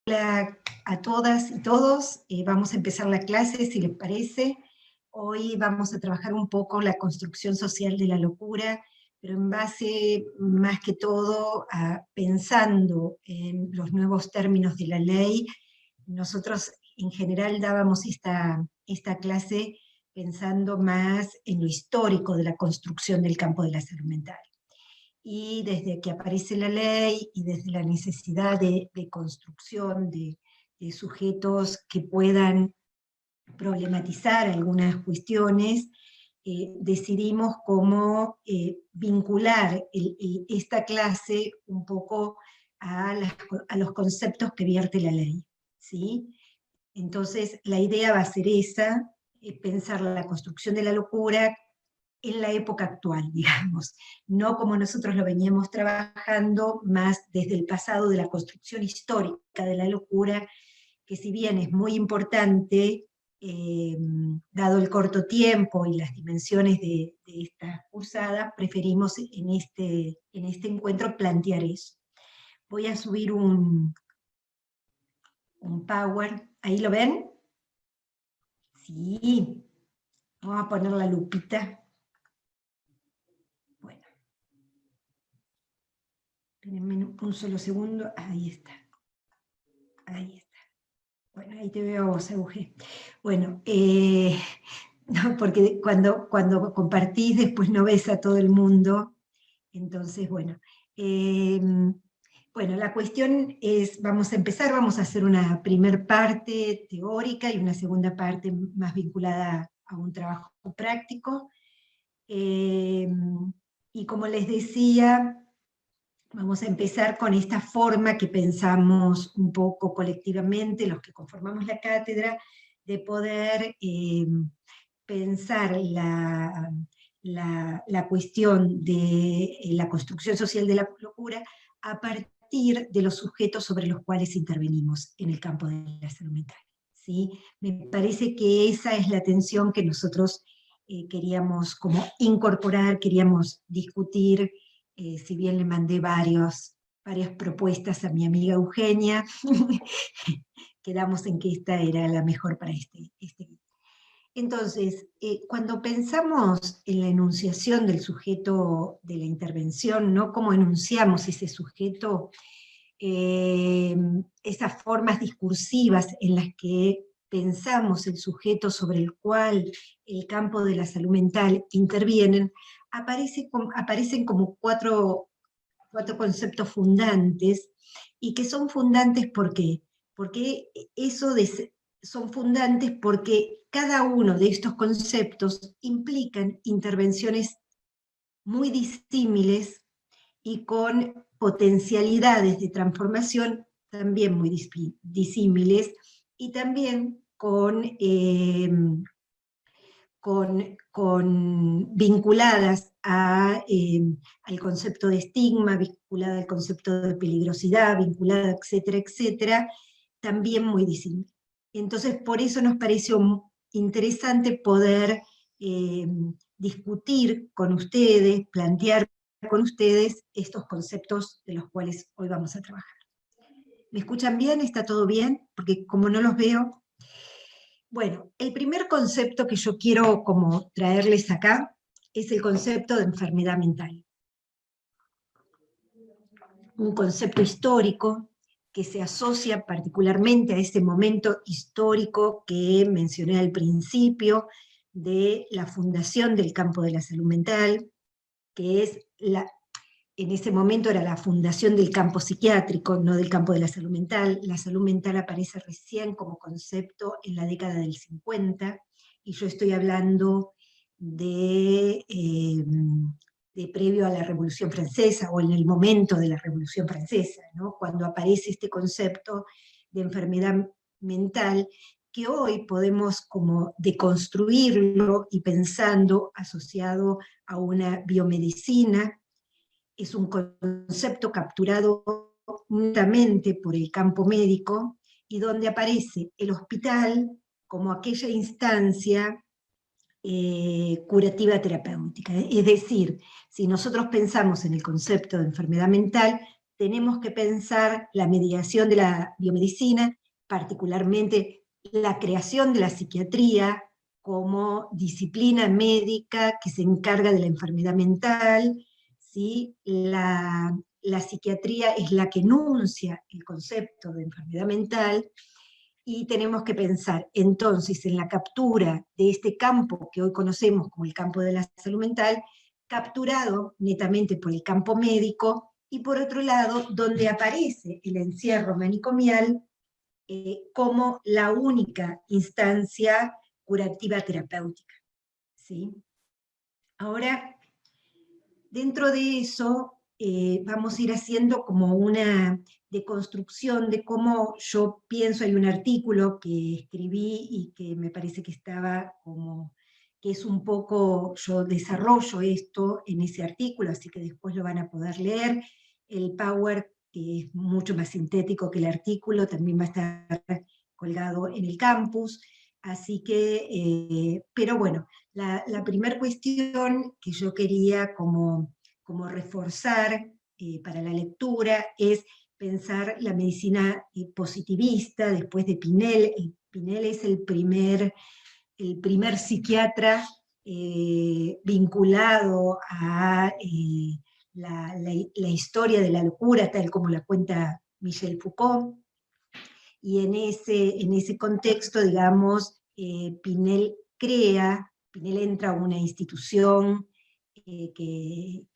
Hola a todas y todos, vamos a empezar la clase, si les parece. Hoy vamos a trabajar un poco la construcción social de la locura, pero en base más que todo a pensando en los nuevos términos de la ley. Nosotros en general dábamos esta clase pensando más en lo histórico de la construcción del campo de la salud mental. Y desde que aparece la ley y desde la necesidad de construcción de sujetos que puedan problematizar algunas cuestiones, decidimos cómo vincular esta clase un poco a los conceptos que vierte la ley, ¿sí? Entonces, la idea va a ser esa, pensar la construcción de la locura en la época actual, digamos, no como nosotros lo veníamos trabajando más desde el pasado de la construcción histórica de la locura, que si bien es muy importante, dado el corto tiempo y las dimensiones de esta cursada, preferimos en este encuentro plantear eso. Voy a subir un power, ¿ahí lo ven? Sí, vamos a poner la lupita. Espérenme un solo segundo, ahí está. Ahí está. Bueno, ahí te veo a vos, Euge. Bueno, no, porque cuando compartís después no ves a todo el mundo. Entonces, bueno. Bueno, la cuestión es, vamos a empezar, vamos a hacer una primer parte teórica y una segunda parte más vinculada a un trabajo práctico. Y como les decía, vamos a empezar con esta forma que pensamos un poco colectivamente, los que conformamos la cátedra, de poder pensar la cuestión de la construcción social de la locura a partir de los sujetos sobre los cuales intervenimos en el campo de la salud mental, ¿sí? Me parece que esa es la tensión que nosotros queríamos como incorporar, queríamos discutir. Si bien le mandé varias propuestas a mi amiga Eugenia, quedamos en que esta era la mejor para este. Entonces, cuando pensamos en la enunciación del sujeto de la intervención, ¿no? Cómo enunciamos ese sujeto, esas formas discursivas en las que pensamos el sujeto sobre el cual el campo de la salud mental intervienen, aparecen como cuatro conceptos fundantes, y que son fundantes ¿por qué? Porque son fundantes porque cada uno de estos conceptos implican intervenciones muy disímiles y con potencialidades de transformación también muy disímiles, y también vinculadas al concepto de estigma, vinculada al concepto de peligrosidad, vinculada, etcétera, etcétera, también muy disímil. Entonces, por eso nos pareció interesante poder discutir con ustedes, plantear con ustedes estos conceptos de los cuales hoy vamos a trabajar. ¿Me escuchan bien? ¿Está todo bien? Porque como no los veo. Bueno, el primer concepto que yo quiero como traerles acá es el concepto de enfermedad mental. Un concepto histórico que se asocia particularmente a ese momento histórico que mencioné al principio de la fundación del campo de la salud mental, que es en ese momento era la fundación del campo psiquiátrico, no del campo de la salud mental. La salud mental aparece recién como concepto en la década del 50, y yo estoy hablando de previo a la Revolución Francesa, o en el momento de la Revolución Francesa, ¿no? Cuando aparece este concepto de enfermedad mental, que hoy podemos como deconstruirlo y pensando asociado a una biomedicina. Es un concepto capturado únicamente por el campo médico, y donde aparece el hospital como aquella instancia curativa terapéutica. Es decir, si nosotros pensamos en el concepto de enfermedad mental, tenemos que pensar la mediación de la biomedicina, particularmente la creación de la psiquiatría como disciplina médica que se encarga de la enfermedad mental, ¿sí? La psiquiatría es la que enuncia el concepto de enfermedad mental, y tenemos que pensar entonces en la captura de este campo que hoy conocemos como el campo de la salud mental, capturado netamente por el campo médico, y por otro lado, donde aparece el encierro manicomial como la única instancia curativa terapéutica. ¿Sí? Ahora, dentro de eso, vamos a ir haciendo como una deconstrucción de cómo yo pienso. Hay un artículo que escribí y que me parece que estaba como, que es un poco, yo desarrollo esto en ese artículo, así que después lo van a poder leer. El Power, que es mucho más sintético que el artículo, también va a estar colgado en el campus. Así que, pero bueno, la primera cuestión que yo quería como reforzar para la lectura es pensar la medicina positivista, después de Pinel. Pinel es el primer psiquiatra vinculado a la historia de la locura, tal como la cuenta Michel Foucault, y en ese contexto, digamos, Pinel entra a una institución de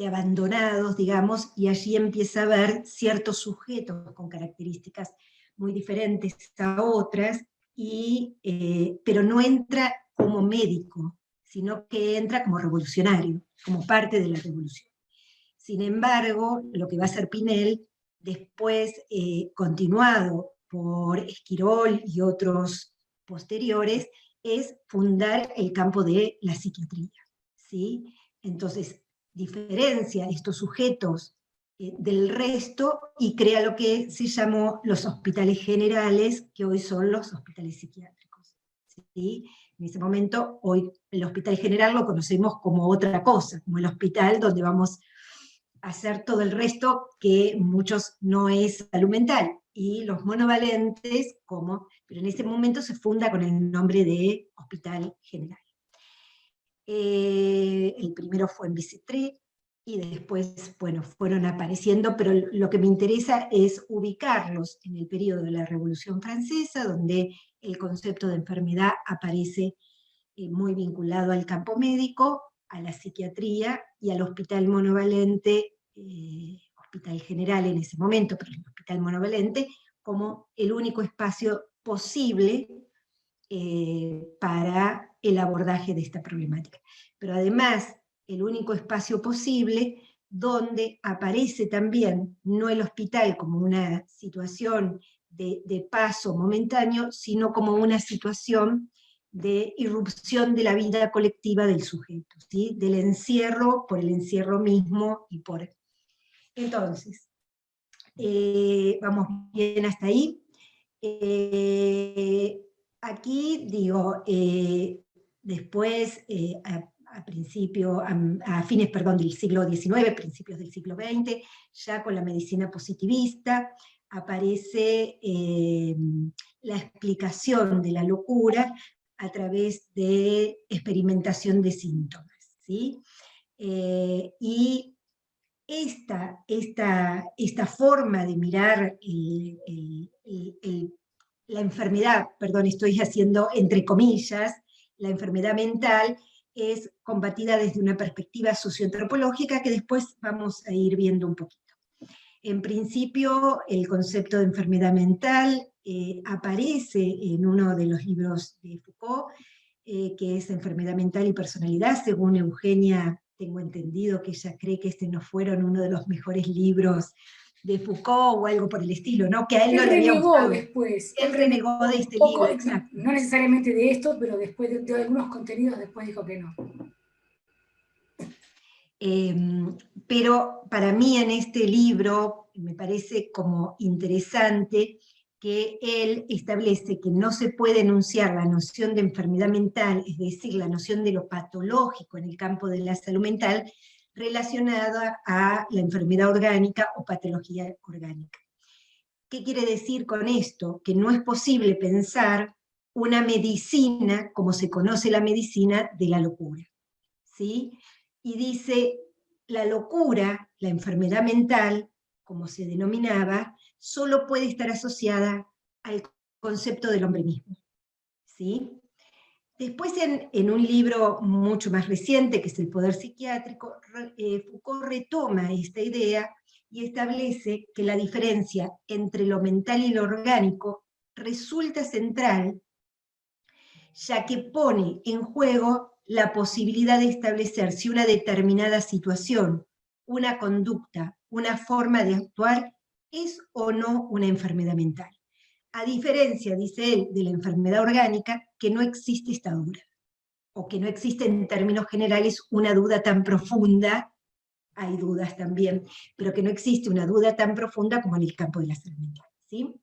abandonados, digamos, y allí empieza a ver ciertos sujetos con características muy diferentes a otras, pero no entra como médico, sino que entra como revolucionario, como parte de la revolución. Sin embargo, lo que va a hacer Pinel, después continuado por Esquirol y otros posteriores, es fundar el campo de la psiquiatría, ¿sí? Entonces, diferencia estos sujetos del resto y crea lo que se llamó los hospitales generales, que hoy son los hospitales psiquiátricos, ¿sí? En ese momento, hoy el hospital general lo conocemos como otra cosa, como el hospital donde vamos a hacer todo el resto, que muchos no es salud mental, y los monovalentes pero en ese momento se funda con el nombre de Hospital General. El primero fue en Bicêtre, y después, bueno, fueron apareciendo, pero lo que me interesa es ubicarlos en el periodo de la Revolución Francesa, donde el concepto de enfermedad aparece muy vinculado al campo médico, a la psiquiatría y al hospital monovalente, hospital general en ese momento, pero el hospital monovalente, como el único espacio posible para el abordaje de esta problemática. Pero además, el único espacio posible donde aparece también, no el hospital como una situación de paso momentáneo, sino como una situación de irrupción de la vida colectiva del sujeto, ¿sí? Del encierro por el encierro mismo y por... Entonces, vamos bien hasta ahí. Aquí digo, después, a fines, del siglo XIX, principios del siglo XX, ya con la medicina positivista, aparece la explicación de la locura a través de experimentación de síntomas, ¿sí? Y esta forma de mirar la enfermedad, perdón, estoy haciendo entre comillas, la enfermedad mental, es combatida desde una perspectiva socioantropológica que después vamos a ir viendo un poquito. En principio, el concepto de enfermedad mental aparece en uno de los libros de Foucault, que es Enfermedad mental y personalidad. Según Eugenia, tengo entendido que ella cree que no fueron uno de los mejores libros de Foucault o algo por el estilo, ¿no? Que a él no le había gustado. Después. Él renegó de este poco, libro, exacto. No necesariamente de esto, pero después de algunos contenidos, después dijo que no. Pero para mí en este libro me parece como interesante que él establece que no se puede enunciar la noción de enfermedad mental, es decir, la noción de lo patológico en el campo de la salud mental, relacionada a la enfermedad orgánica o patología orgánica. ¿Qué quiere decir con esto? Que no es posible pensar una medicina como se conoce la medicina de la locura, ¿sí? Y dice, la locura, la enfermedad mental, como se denominaba, solo puede estar asociada al concepto del hombre mismo, ¿sí? Después, en un libro mucho más reciente, que es El poder psiquiátrico, Foucault retoma esta idea y establece que la diferencia entre lo mental y lo orgánico resulta central, ya que pone en juego la posibilidad de establecer si una determinada situación, una conducta, una forma de actuar, es o no una enfermedad mental. A diferencia, dice él, de la enfermedad orgánica, que no existe esta duda, o que no existe en términos generales una duda tan profunda, hay dudas también, pero que no existe una duda tan profunda como en el campo de la salud mental, ¿sí?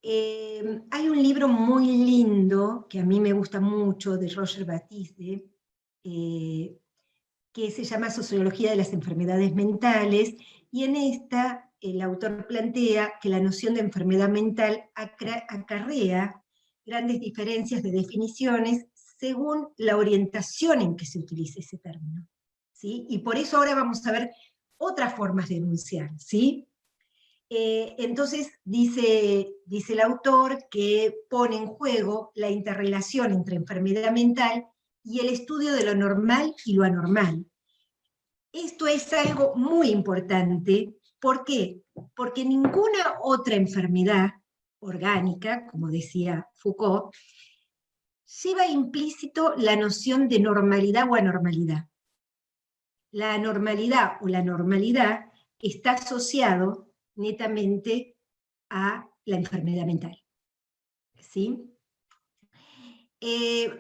Hay un libro muy lindo, que a mí me gusta mucho, de Roger Batiste, que se llama Sociología de las Enfermedades Mentales, y en esta el autor plantea que la noción de enfermedad mental acarrea grandes diferencias de definiciones según la orientación en que se utiliza ese término, ¿sí? Y por eso ahora vamos a ver otras formas de enunciar, ¿sí? Entonces dice el autor que pone en juego la interrelación entre enfermedad mental y el estudio de lo normal y lo anormal. Esto es algo muy importante. ¿Por qué? Porque ninguna otra enfermedad orgánica, como decía Foucault, lleva implícito la noción de normalidad o anormalidad. La anormalidad o la normalidad está asociado netamente a la enfermedad mental, ¿sí?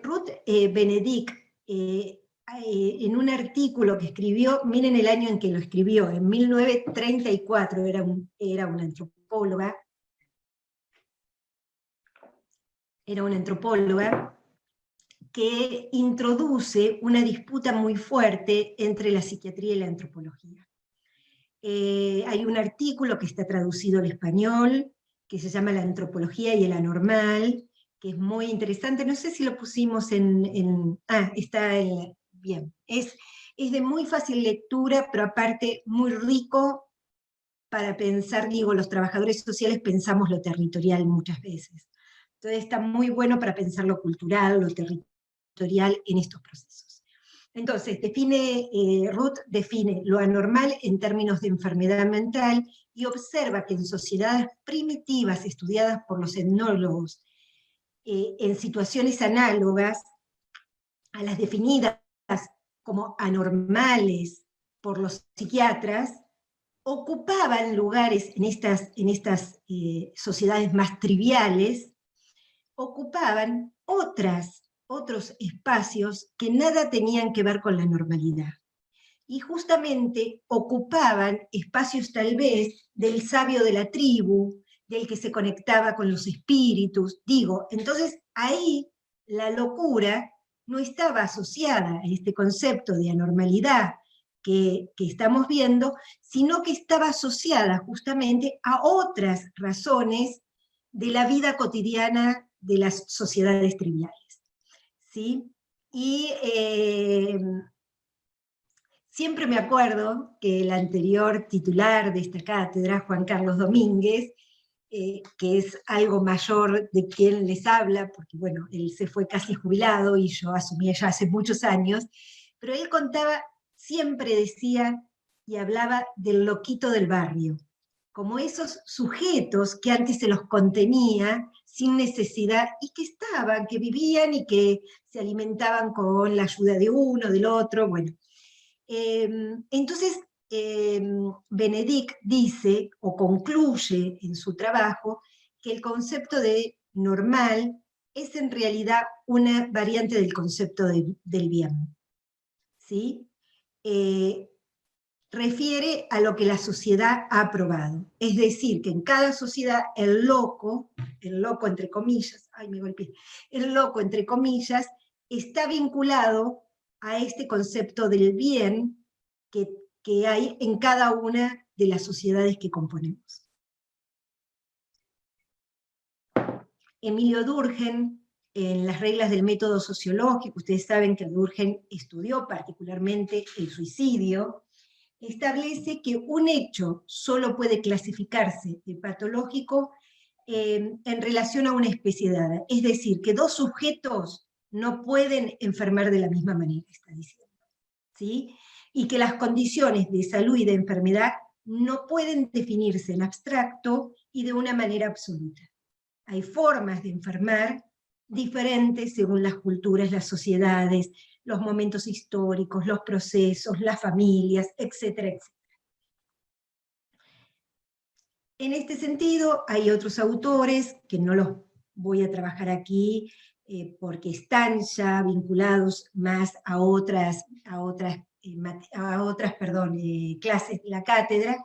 Ruth Benedict, en un artículo que escribió, miren el año en que lo escribió, en 1934, era una antropóloga que introduce una disputa muy fuerte entre la psiquiatría y la antropología. Hay un artículo que está traducido al español, que se llama La antropología y el anormal, que es muy interesante. No sé si lo pusimos está bien. Es de muy fácil lectura, pero aparte muy rico para pensar, digo, los trabajadores sociales pensamos lo territorial muchas veces. Entonces está muy bueno para pensar lo cultural, lo territorial en estos procesos. Entonces, Ruth define lo anormal en términos de enfermedad mental y observa que en sociedades primitivas estudiadas por los etnólogos en situaciones análogas a las definidas como anormales por los psiquiatras, ocupaban lugares en estas sociedades más triviales, ocupaban otros espacios que nada tenían que ver con la normalidad. Y justamente ocupaban espacios tal vez del sabio de la tribu, del que se conectaba con los espíritus. Digo, entonces ahí la locura no estaba asociada a este concepto de anormalidad que estamos viendo, sino que estaba asociada justamente a otras razones de la vida cotidiana de las sociedades triviales, ¿sí? Y siempre me acuerdo que el anterior titular de esta cátedra, Juan Carlos Domínguez, que es algo mayor de quien les habla, porque bueno, él se fue casi jubilado y yo asumí ya hace muchos años, pero él contaba, siempre decía y hablaba del loquito del barrio, como esos sujetos que antes se los contenía sin necesidad, y que estaban, que vivían y que se alimentaban con la ayuda de uno, del otro, bueno. Entonces, Benedict dice, o concluye en su trabajo, que el concepto de normal es en realidad una variante del concepto del bien, ¿sí? Refiere a lo que la sociedad ha aprobado. Es decir, que en cada sociedad el loco entre comillas, ay, me golpeé, el loco entre comillas, está vinculado a este concepto del bien que hay en cada una de las sociedades que componemos. Emilio Durkheim, en las reglas del método sociológico, ustedes saben que Durkheim estudió particularmente el suicidio, establece que un hecho solo puede clasificarse de patológico en relación a una especiedad, es decir, que dos sujetos no pueden enfermar de la misma manera, está diciendo, ¿sí? Y que las condiciones de salud y de enfermedad no pueden definirse en abstracto y de una manera absoluta. Hay formas de enfermar diferentes según las culturas, las sociedades, los momentos históricos, los procesos, las familias, etcétera, etcétera. En este sentido, hay otros autores, que no los voy a trabajar aquí, porque están ya vinculados más a otras clases de la cátedra,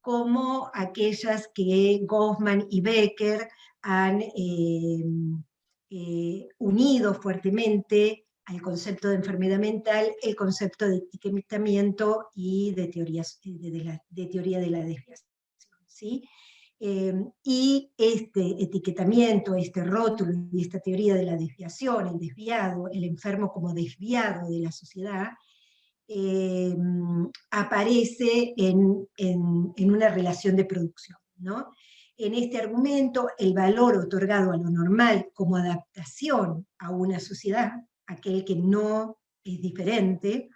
como aquellas que Goffman y Becker han unido fuertemente al concepto de enfermedad mental, el concepto de etiquetamiento y de teoría de la desviación, ¿sí? Y este etiquetamiento, este rótulo y esta teoría de la desviación, el desviado, el enfermo como desviado de la sociedad, aparece en una relación de producción, ¿no? En este argumento, el valor otorgado a lo normal como adaptación a una sociedad, aquel que no es diferente,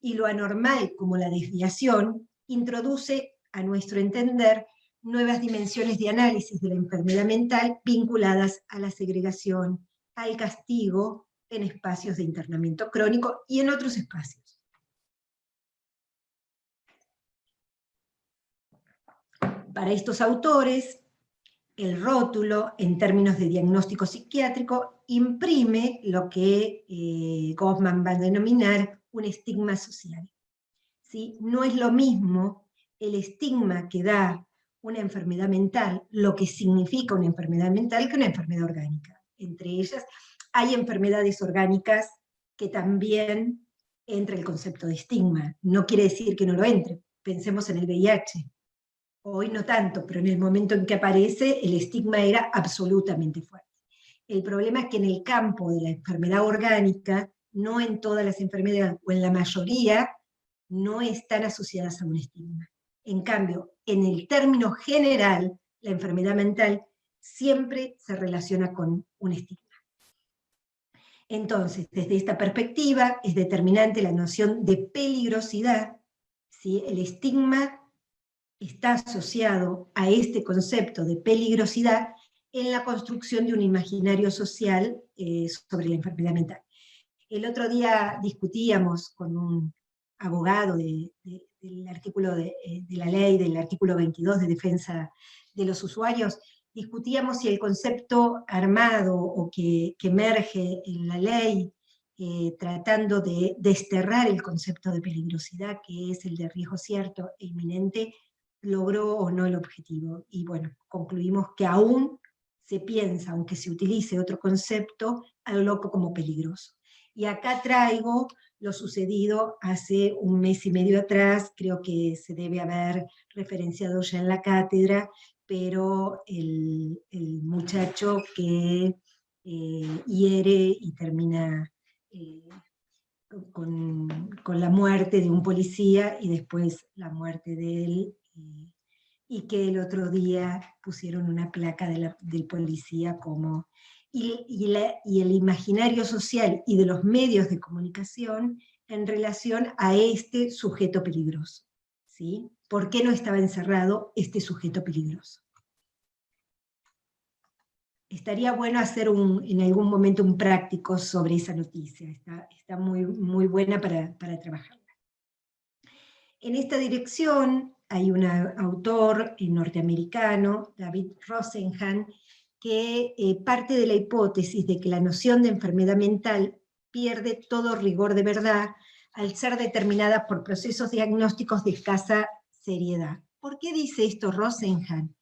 y lo anormal como la desviación, introduce, a nuestro entender, nuevas dimensiones de análisis de la enfermedad mental vinculadas a la segregación, al castigo en espacios de internamiento crónico y en otros espacios. Para estos autores, el rótulo, en términos de diagnóstico psiquiátrico, imprime lo que Goffman va a denominar un estigma social, ¿sí? No es lo mismo el estigma que da una enfermedad mental, lo que significa una enfermedad mental, que una enfermedad orgánica. Entre ellas, hay enfermedades orgánicas que también entra el concepto de estigma. No quiere decir que no lo entre. Pensemos en el VIH. Hoy no tanto, pero en el momento en que aparece, el estigma era absolutamente fuerte. El problema es que en el campo de la enfermedad orgánica, no en todas las enfermedades, o en la mayoría, no están asociadas a un estigma. En cambio, en el término general, la enfermedad mental siempre se relaciona con un estigma. Entonces, desde esta perspectiva, es determinante la noción de peligrosidad, ¿sí? El estigma está asociado a este concepto de peligrosidad en la construcción de un imaginario social sobre la enfermedad mental. El otro día discutíamos con un abogado del artículo de la ley, del artículo 22 de defensa de los usuarios, discutíamos si el concepto armado o que emerge en la ley, tratando de desterrar el concepto de peligrosidad, que es el de riesgo cierto e inminente, logró o no el objetivo. Y bueno, concluimos que aún se piensa, aunque se utilice otro concepto, al loco como peligroso. Y acá traigo lo sucedido hace un mes y medio atrás, creo que se debe haber referenciado ya en la cátedra, pero el muchacho que hiere y termina con la muerte de un policía y después la muerte de él, y que el otro día pusieron una placa del policía como... Y el imaginario social y de los medios de comunicación en relación a este sujeto peligroso, ¿sí? ¿Por qué no estaba encerrado este sujeto peligroso? Estaría bueno hacer en algún momento un práctico sobre esa noticia, está muy, muy buena para trabajarla. En esta dirección hay un autor norteamericano, David Rosenhan, que parte de la hipótesis de que la noción de enfermedad mental pierde todo rigor de verdad al ser determinada por procesos diagnósticos de escasa seriedad. ¿Por qué dice esto Rosenhan?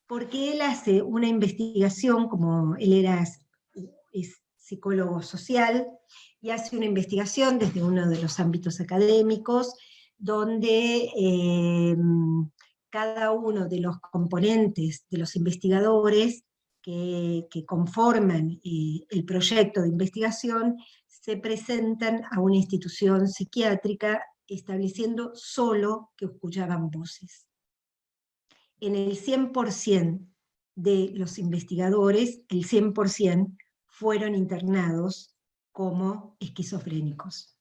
Porque él hace una investigación, como él es psicólogo social, y hace una investigación desde uno de los ámbitos académicos, donde cada uno de los componentes de los investigadores que conforman el proyecto de investigación se presentan a una institución psiquiátrica estableciendo solo que escuchaban voces. En el 100% de los investigadores, el 100% fueron internados como esquizofrénicos.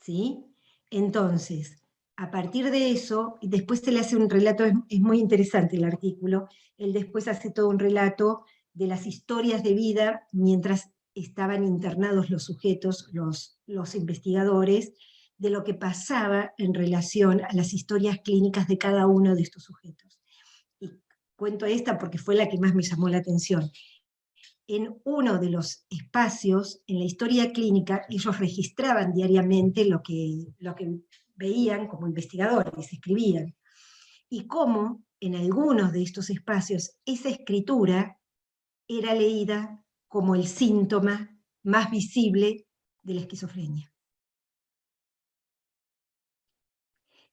¿Sí? Entonces, a partir de eso, después se le hace un relato, es muy interesante el artículo, él después hace todo un relato de las historias de vida mientras estaban internados los sujetos, los investigadores, de lo que pasaba en relación a las historias clínicas de cada uno de estos sujetos. Y cuento esta porque fue la que más me llamó la atención. En uno de los espacios, en la historia clínica, ellos registraban diariamente lo que veían como investigadores, escribían. Y cómo en algunos de estos espacios esa escritura era leída como el síntoma más visible de la esquizofrenia.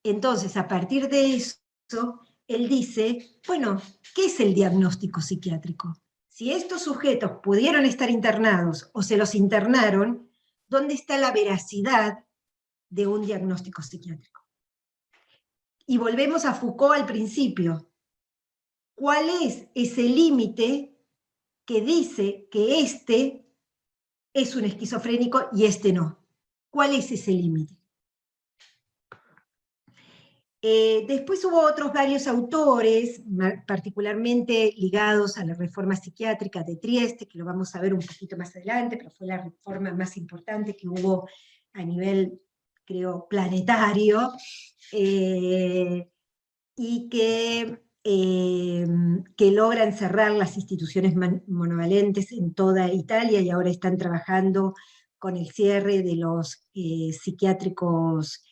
Entonces, a partir de eso, él dice, bueno, ¿qué es el diagnóstico psiquiátrico? Si estos sujetos pudieron estar internados o se los internaron, ¿dónde está la veracidad de un diagnóstico psiquiátrico? Y volvemos a Foucault al principio. ¿Cuál es ese límite que dice que este es un esquizofrénico y este no? ¿Cuál es ese límite? Después hubo otros varios autores, particularmente ligados a la reforma psiquiátrica de Trieste, que lo vamos a ver un poquito más adelante, pero fue la reforma más importante que hubo a nivel, creo, planetario, y que logran cerrar las instituciones monovalentes en toda Italia, y ahora están trabajando con el cierre de los psiquiátricos,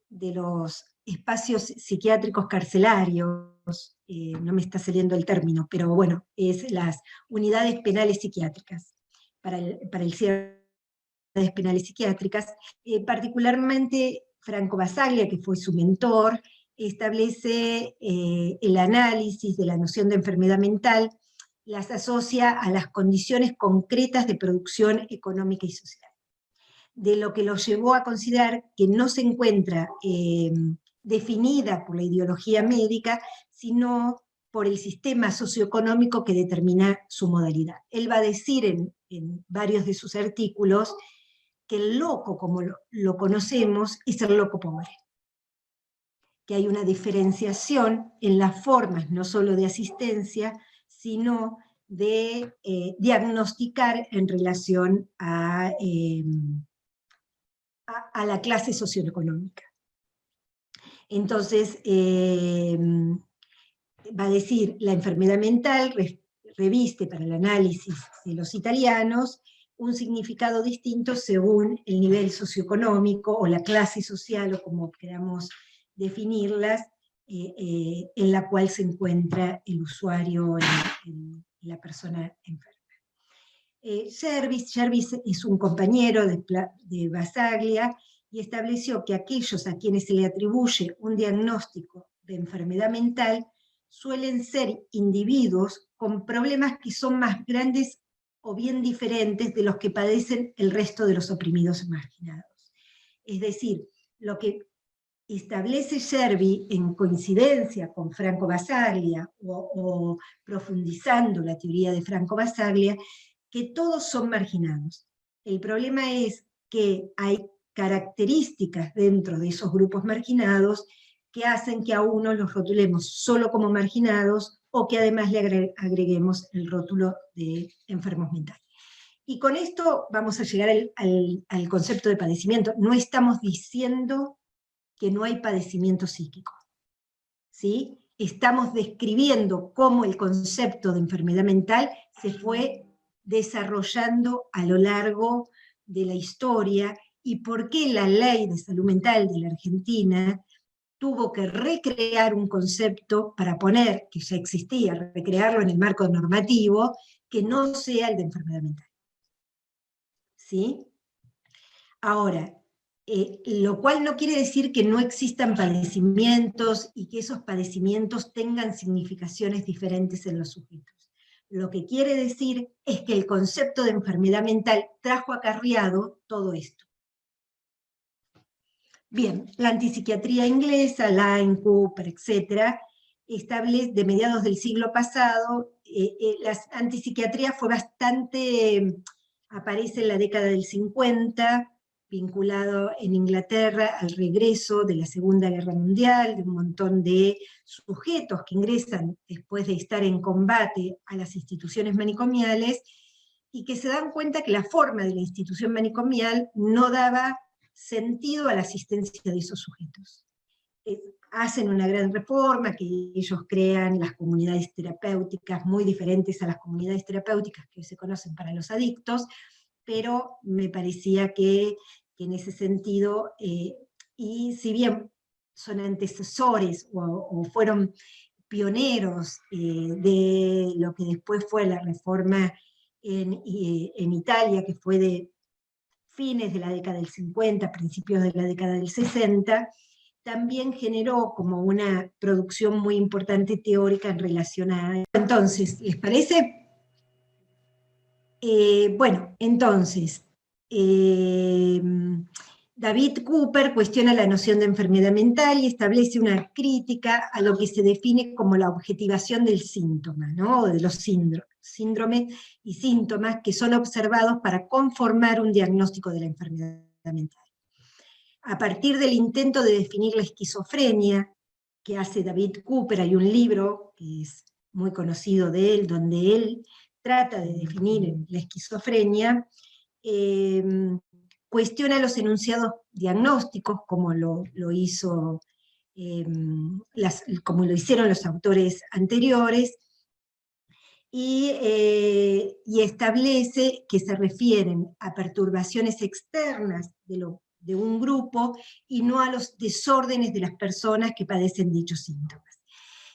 de los espacios psiquiátricos carcelarios, no me está saliendo el término, pero bueno, es las unidades penales psiquiátricas, para el cierre de unidades penales psiquiátricas, particularmente Franco Basaglia, que fue su mentor, establece el análisis de la noción de enfermedad mental, las asocia a las condiciones concretas de producción económica y social, de lo que lo llevó a considerar que no se encuentra definida por la ideología médica, sino por el sistema socioeconómico que determina su modalidad. Él va a decir en varios de sus artículos que el loco, como lo conocemos, es el loco pobre, que hay una diferenciación en las formas no solo de asistencia, sino de diagnosticar en relación a la clase socioeconómica. Entonces, va a decir, la enfermedad mental reviste para el análisis de los italianos un significado distinto según el nivel socioeconómico o la clase social, o como queramos definirlas, en la cual se encuentra el usuario, la persona enferma. Jervis es un compañero de Basaglia, y estableció que aquellos a quienes se le atribuye un diagnóstico de enfermedad mental suelen ser individuos con problemas que son más grandes o bien diferentes de los que padecen el resto de los oprimidos y marginados. Es decir, lo que establece Jervis, en coincidencia con Franco Basaglia, o profundizando la teoría de Franco Basaglia, que todos son marginados. El problema es que hay características dentro de esos grupos marginados que hacen que a unos los rotulemos solo como marginados, o que además le agreguemos el rótulo de enfermos mentales. Y con esto vamos a llegar al concepto de padecimiento. No estamos diciendo que no hay padecimiento psíquico, ¿sí? Estamos describiendo cómo el concepto de enfermedad mental se fue desarrollando a lo largo de la historia, y por qué la ley de salud mental de la Argentina tuvo que recrear un concepto para poner, que ya existía, recrearlo en el marco normativo, que no sea el de enfermedad mental. ¿Sí? Ahora, lo cual no quiere decir que no existan padecimientos y que esos padecimientos tengan significaciones diferentes en los sujetos. Lo que quiere decir es que el concepto de enfermedad mental trajo acarreado todo esto. Bien, la antipsiquiatría inglesa, Lyne, Cooper, etcétera, establece de mediados del siglo pasado, la antipsiquiatría fue bastante, aparece en la década del 50, vinculado en Inglaterra al regreso de la Segunda Guerra Mundial, de un montón de sujetos que ingresan después de estar en combate a las instituciones manicomiales, y que se dan cuenta que la forma de la institución manicomial no daba sentido a la asistencia de esos sujetos. Hacen una gran reforma, que ellos crean las comunidades terapéuticas muy diferentes a las comunidades terapéuticas que hoy se conocen para los adictos, pero me parecía que en ese sentido, y si bien son antecesores o fueron pioneros de lo que después fue la reforma en Italia, que fue de fines de la década del 50, principios de la década del 60, también generó como una producción muy importante teórica en relación a... Entonces, ¿les parece? Bueno, entonces, David Cooper cuestiona la noción de enfermedad mental y establece una crítica a lo que se define como la objetivación del síntoma, ¿no? O de los síndromes y síntomas que son observados para conformar un diagnóstico de la enfermedad mental. A partir del intento de definir la esquizofrenia que hace David Cooper, hay un libro que es muy conocido de él, donde él trata de definir la esquizofrenia, cuestiona los enunciados diagnósticos, como lo hizo, como lo hicieron los autores anteriores, y establece que se refieren a perturbaciones externas de un grupo y no a los desórdenes de las personas que padecen dichos síntomas.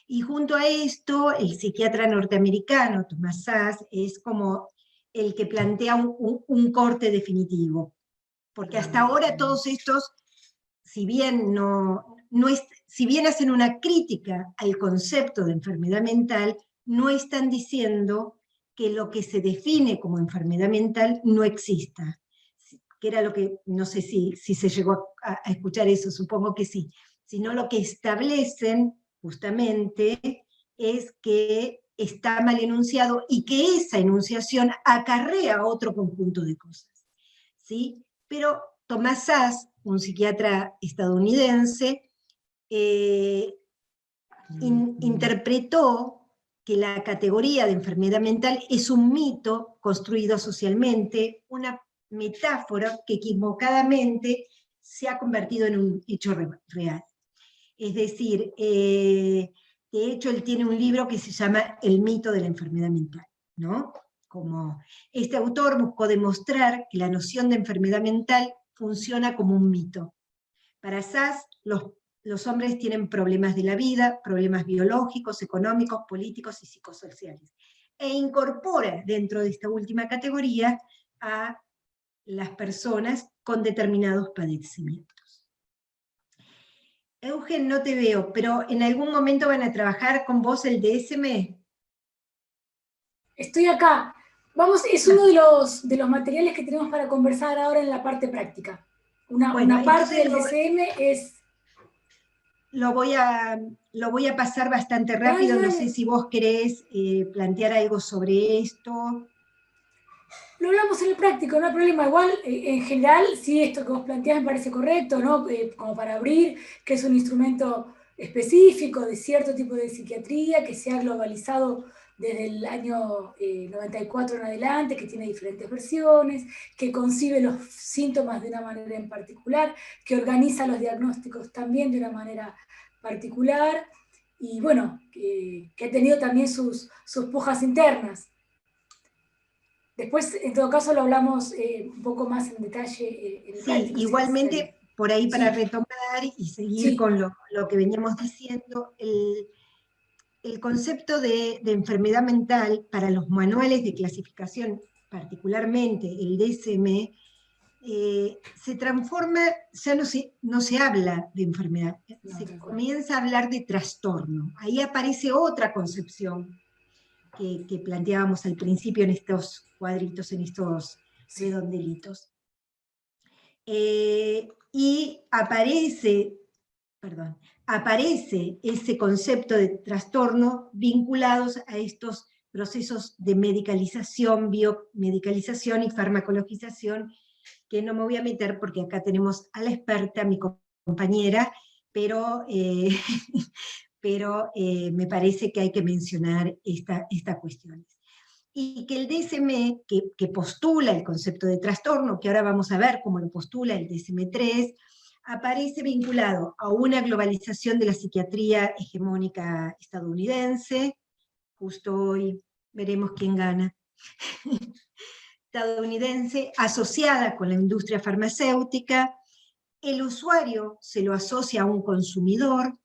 Y junto a esto, el psiquiatra norteamericano Thomas Szasz es como el que plantea un corte definitivo, porque hasta ahora todos estos, si bien, si bien hacen una crítica al concepto de enfermedad mental, no están diciendo que lo que se define como enfermedad mental no exista, que era lo que, no sé si se llegó a escuchar eso, supongo que sí, sino lo que establecen justamente es que está mal enunciado y que esa enunciación acarrea otro conjunto de cosas, ¿sí? Pero Thomas Szasz, un psiquiatra estadounidense, interpretó que la categoría de enfermedad mental es un mito construido socialmente, una metáfora que equivocadamente se ha convertido en un hecho real. Es decir, de hecho él tiene un libro que se llama El mito de la enfermedad mental, ¿no? Como este autor buscó demostrar que la noción de enfermedad mental funciona como un mito. Para Szasz, los hombres tienen problemas de la vida, problemas biológicos, económicos, políticos y psicosociales. E incorpora dentro de esta última categoría a las personas con determinados padecimientos. Eugen, no te veo, pero ¿en algún momento van a trabajar con vos el DSM? Estoy acá. Vamos, es uno de los materiales que tenemos para conversar ahora en la parte práctica. Una parte del DSM es... Lo voy a pasar bastante rápido, Dale. No sé si vos querés plantear algo sobre esto. Lo hablamos en el práctico, no hay problema. Igual, en general, sí, esto que vos planteás me parece correcto, ¿no? Como para abrir, que es un instrumento específico de cierto tipo de psiquiatría, que se ha globalizado desde el año 94 en adelante, que tiene diferentes versiones, que concibe los síntomas de una manera en particular, que organiza los diagnósticos también de una manera particular, y bueno, que ha tenido también sus pujas internas. Después, en todo caso, lo hablamos un poco más en detalle. En el sí, igualmente, por ahí para Sí, retomar y seguir sí, con lo que veníamos diciendo, el concepto de enfermedad mental para los manuales de clasificación, particularmente el DSM, se transforma, ya no se habla de enfermedad, no, se tal cual. comienza a hablar de trastorno. Ahí aparece otra concepción que planteábamos al principio en estos cuadritos, en estos Sí, redondelitos. Y aparece ese concepto de trastorno vinculados a estos procesos de medicalización, biomedicalización y farmacologización, que no me voy a meter porque acá tenemos a la experta, mi compañera, pero, me parece que hay que mencionar estas cuestiones. Y que el DSM, que postula el concepto de trastorno, que ahora vamos a ver cómo lo postula el DSM-3, aparece vinculado a una globalización de la psiquiatría hegemónica estadounidense. Justo hoy veremos quién gana. Estadounidense, asociada con la industria farmacéutica. El usuario se lo asocia a un consumidor,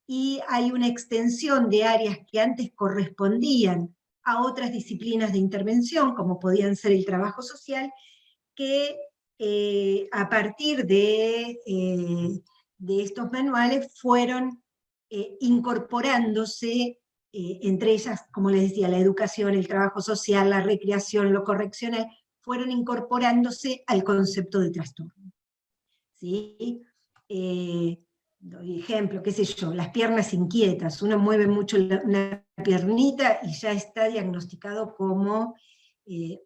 y hay una extensión de áreas que antes correspondían a otras disciplinas de intervención, como podían ser el trabajo social, que a partir de estos manuales fueron incorporándose, entre ellas, como les decía, la educación, el trabajo social, la recreación, lo correccional, fueron incorporándose al concepto de trastorno. ¿Sí? Doy ejemplo, qué sé yo, las piernas inquietas, uno mueve mucho una piernita y ya está diagnosticado como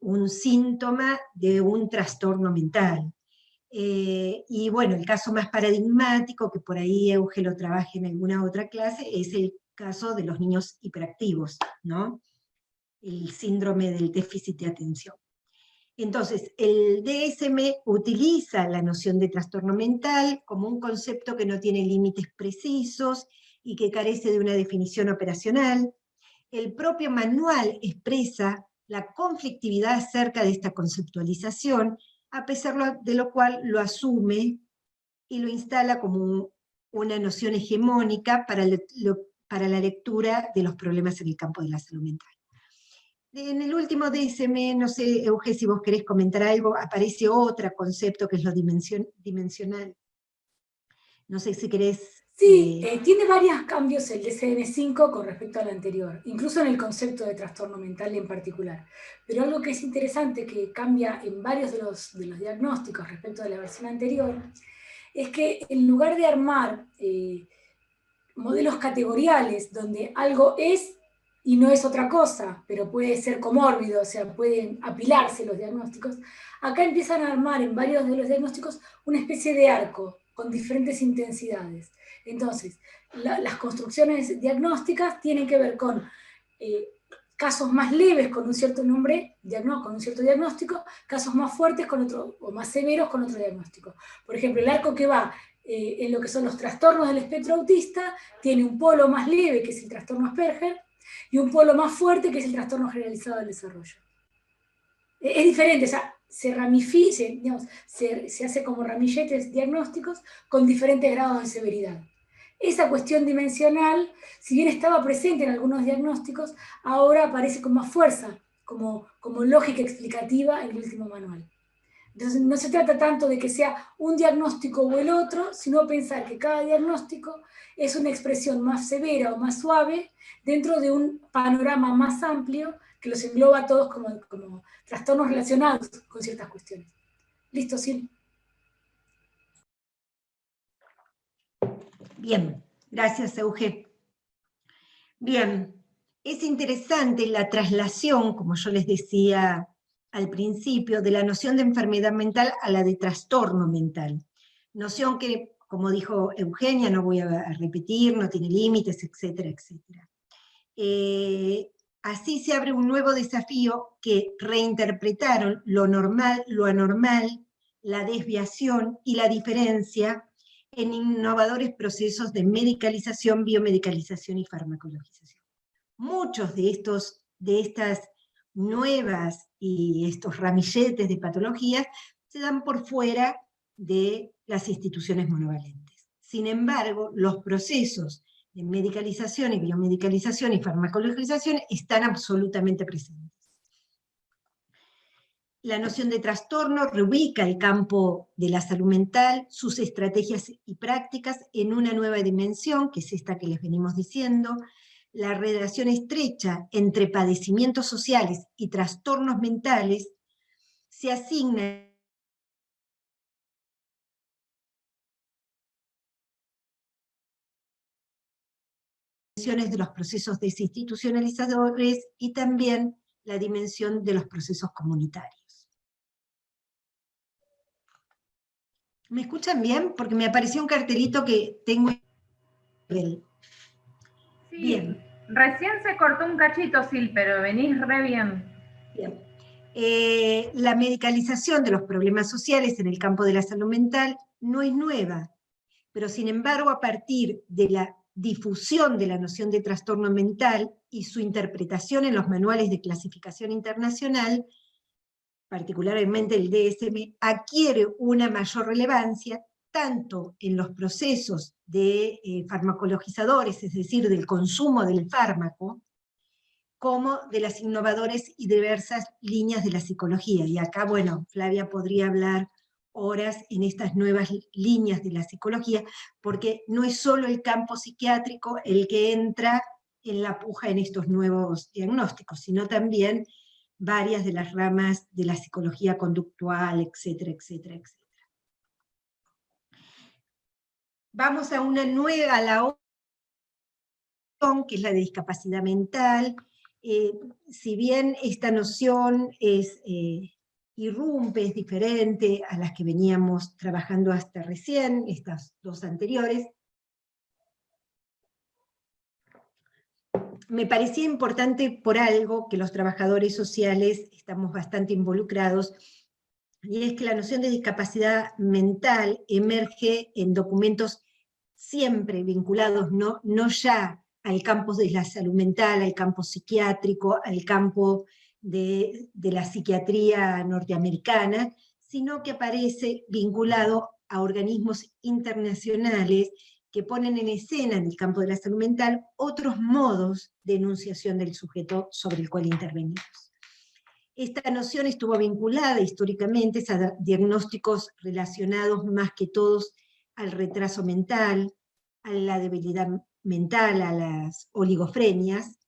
un síntoma de un trastorno mental. Y bueno, el caso más paradigmático, que por ahí Euge lo trabaje en alguna otra clase, es el caso de los niños hiperactivos, ¿no? El síndrome del déficit de atención. Entonces, el DSM utiliza la noción de trastorno mental como un concepto que no tiene límites precisos y que carece de una definición operacional. El propio manual expresa la conflictividad acerca de esta conceptualización, a pesar de lo cual lo asume y lo instala como una noción hegemónica para la lectura de los problemas en el campo de la salud mental. En el último DSM, no sé, Euge, si vos querés comentar algo, aparece otro concepto que es lo dimensional. No sé si querés... sí, tiene varios cambios el DSM-5 con respecto al anterior, incluso en el concepto de trastorno mental en particular. Pero algo que es interesante, que cambia en varios de los diagnósticos respecto a la versión anterior, es que en lugar de armar modelos categoriales donde algo es y no es otra cosa, pero puede ser comórbido, o sea, pueden apilarse los diagnósticos, acá empiezan a armar en varios de los diagnósticos una especie de arco con diferentes intensidades. Entonces, las construcciones diagnósticas tienen que ver con casos más leves con un cierto nombre, con un cierto diagnóstico, casos más fuertes con otro, o más severos con otro diagnóstico. Por ejemplo, el arco que va en lo que son los trastornos del espectro autista tiene un polo más leve, que es el trastorno Asperger, y un polo más fuerte, que es el trastorno generalizado del desarrollo. Es diferente, o sea, se ramifica, digamos, se hace como ramilletes diagnósticos con diferentes grados de severidad. Esa cuestión dimensional, si bien estaba presente en algunos diagnósticos, ahora aparece con más fuerza, como lógica explicativa en el último manual. Entonces, no se trata tanto de que sea un diagnóstico o el otro, sino pensar que cada diagnóstico es una expresión más severa o más suave dentro de un panorama más amplio que los engloba a todos como trastornos relacionados con ciertas cuestiones. ¿Listo, Sil? Bien, gracias, Euge. Bien, es interesante la traslación, como yo les decía al principio, de la noción de enfermedad mental a la de trastorno mental. Noción que, como dijo Eugenia, no voy a repetir, no tiene límites, etcétera, etcétera. Así se abre un nuevo desafío que reinterpretaron lo normal, lo anormal, la desviación y la diferencia en innovadores procesos de medicalización, biomedicalización y farmacologización. Muchos de estas nuevas y estos ramilletes de patologías se dan por fuera de las instituciones monovalentes. Sin embargo, los procesos de medicalización y biomedicalización y farmacologización están absolutamente presentes. La noción de trastorno reubica el campo de la salud mental, sus estrategias y prácticas en una nueva dimensión, que es esta que les venimos diciendo. La relación estrecha entre padecimientos sociales y trastornos mentales se asigna de los procesos desinstitucionalizadores y también la dimensión de los procesos comunitarios. ¿Me escuchan bien? Porque me apareció un cartelito que tengo. Sí, bien. Recién se cortó un cachito, Sil, pero venís re bien. Bien. La medicalización de los problemas sociales en el campo de la salud mental no es nueva, pero sin embargo, a partir de la difusión de la noción de trastorno mental y su interpretación en los manuales de clasificación internacional, particularmente el DSM, adquiere una mayor relevancia tanto en los procesos de farmacologizadores, es decir, del consumo del fármaco, como de las innovadoras y diversas líneas de la psicología. Y acá, bueno, Flavia podría hablar horas en estas nuevas líneas de la psicología, porque no es solo el campo psiquiátrico el que entra en la puja en estos nuevos diagnósticos, sino también varias de las ramas de la psicología conductual, etcétera, etcétera, etcétera. Vamos a una nueva, a la opción, que es la de discapacidad mental. Si bien esta noción irrumpe, es diferente a las que veníamos trabajando hasta recién, estas dos anteriores, me parecía importante por algo que los trabajadores sociales estamos bastante involucrados, y es que la noción de discapacidad mental emerge en documentos siempre vinculados, no ya al campo de la salud mental, al campo psiquiátrico, al campo de la psiquiatría norteamericana, sino que aparece vinculado a organismos internacionales que ponen en escena en el campo de la salud mental otros modos de enunciación del sujeto sobre el cual intervenimos. Esta noción estuvo vinculada históricamente a diagnósticos relacionados más que todos al retraso mental, a la debilidad mental, a las oligofrenias.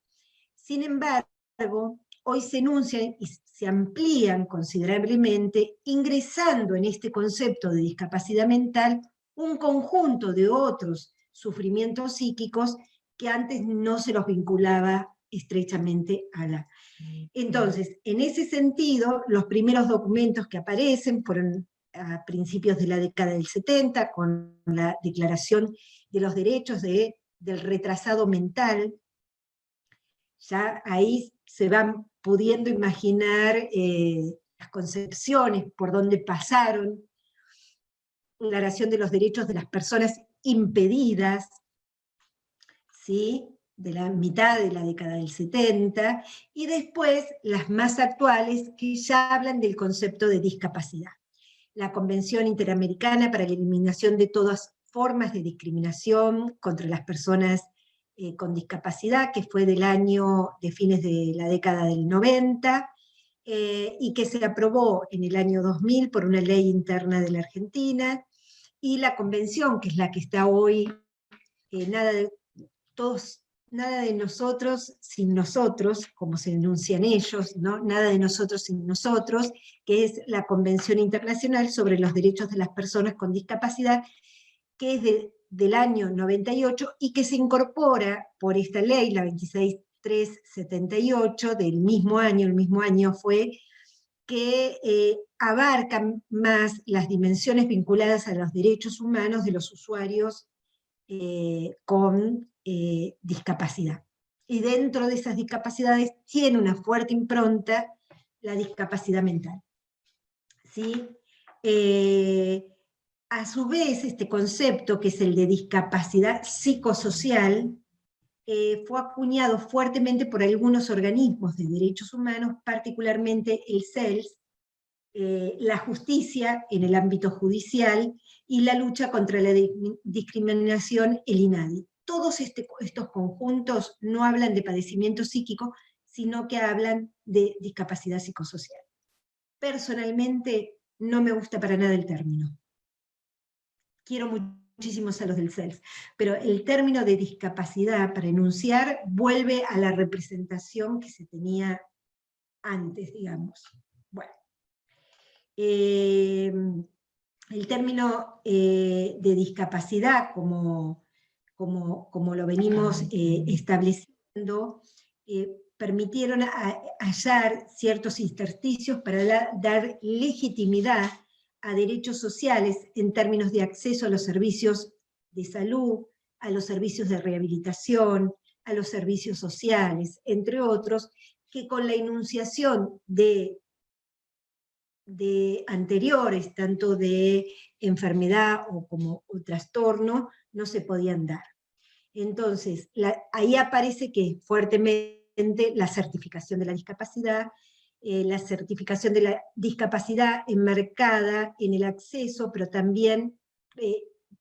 Sin embargo, hoy se enuncian y se amplían considerablemente, ingresando en este concepto de discapacidad mental un conjunto de otros sufrimientos psíquicos que antes no se los vinculaba estrechamente a la. Entonces, en ese sentido, los primeros documentos que aparecen fueron a principios de la década del 70, con la Declaración de los Derechos del Retrasado Mental. Ya ahí se van pudiendo imaginar las concepciones por donde pasaron, Declaración de los Derechos de las Personas Impedidas, ¿sí?, de la mitad de la década del 70, y después las más actuales que ya hablan del concepto de discapacidad. La Convención Interamericana para la Eliminación de todas formas de discriminación contra las personas con discapacidad, que fue del año de fines de la década del 90, y que se aprobó en el año 2000 por una ley interna de la Argentina, y la Convención, que es la que está hoy, nada de nosotros sin nosotros, como se enuncian ellos, ¿no? Nada de nosotros sin nosotros, que es la Convención Internacional sobre los Derechos de las Personas con Discapacidad, que es del año 98, y que se incorpora por esta ley, la 26378, del mismo año, el mismo año fue, que abarca más las dimensiones vinculadas a los derechos humanos de los usuarios con discapacidad. Y dentro de esas discapacidades tiene una fuerte impronta la discapacidad mental. ¿Sí? A su vez, este concepto, que es el de discapacidad psicosocial, fue acuñado fuertemente por algunos organismos de derechos humanos, particularmente el CELS, la justicia en el ámbito judicial y la lucha contra la discriminación, el INADI. Todos estos conjuntos no hablan de padecimiento psíquico, sino que hablan de discapacidad psicosocial. Personalmente, no me gusta para nada el término. Quiero muchísimos a los del CELS, pero el término de discapacidad para enunciar vuelve a la representación que se tenía antes, digamos. Bueno. El término de discapacidad, como lo venimos estableciendo, permitieron hallar ciertos intersticios para dar legitimidad a derechos sociales en términos de acceso a los servicios de salud, a los servicios de rehabilitación, a los servicios sociales, entre otros, que con la enunciación de anteriores, tanto de enfermedad o trastorno, no se podían dar. Entonces, ahí aparece que fuertemente la certificación de la discapacidad enmarcada en el acceso, pero también